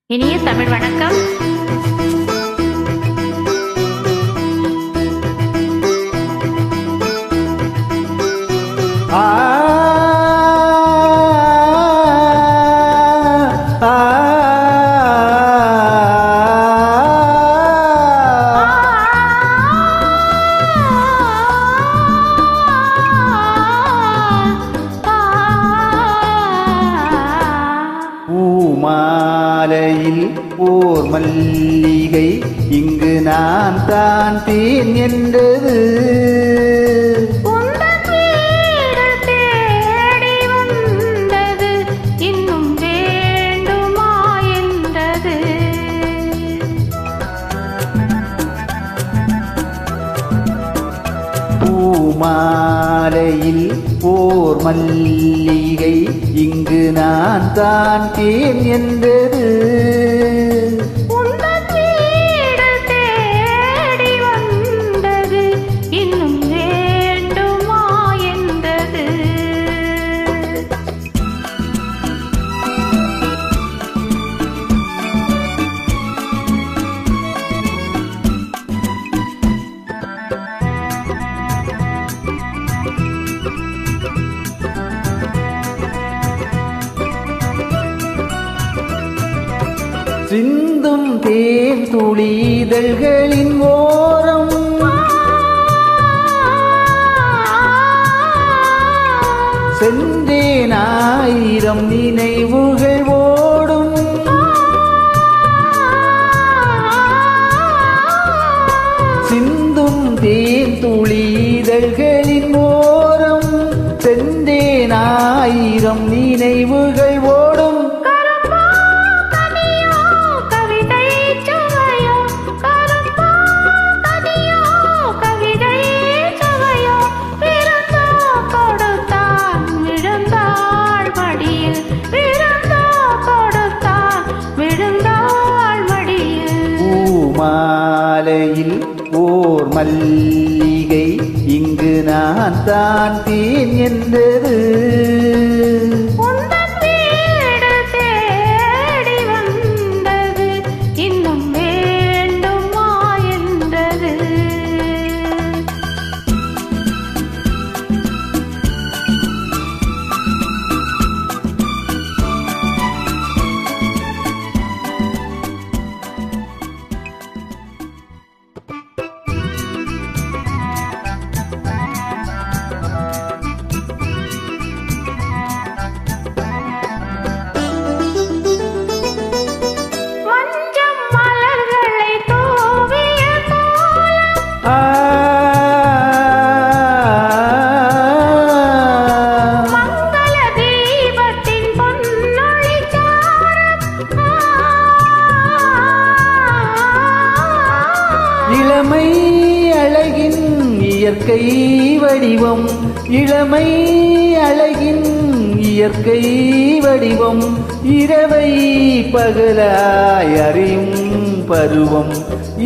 இனிய தமிழ் வணக்கம். மாலையில் ஓர் மல்லிகை இங்கு நான் தான் தேன் என்றது. பூமாலையில் ஓர் மல்லிகை இங்கு நான் தான் தேன் என்றது. சிந்தும் தேன் துளிதழ்களின் ஓரம் சென்றேன் ஆயிரம் நினைவுகள் ஓடும். சிந்தும் தேன் துளிதழ்களின் ஓரம் சென்றேன் ஆயிரம் நினைவுகள் ஓடும். மாலையில் ஓர் மல்லிகை இங்கு நான் தான் தேன் என்றது. இளமை அழகின் இயற்கை வடிவம், இளமை அழகின் இயற்கை வடிவம், இரவை பகலாய் அறியும் பருவம்,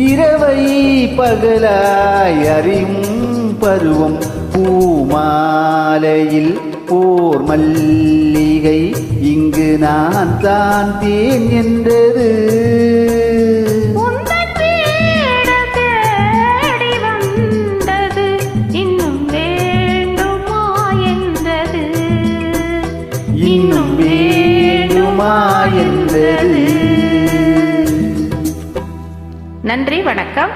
இரவை பகலாய் அறியும் பருவம். பூமாலையில் ஓர் மல்லிகை இங்கு நான் தான் தேன் என்றது. இன்னும் வேண்டுமா என்றது. நன்றி, வணக்கம்.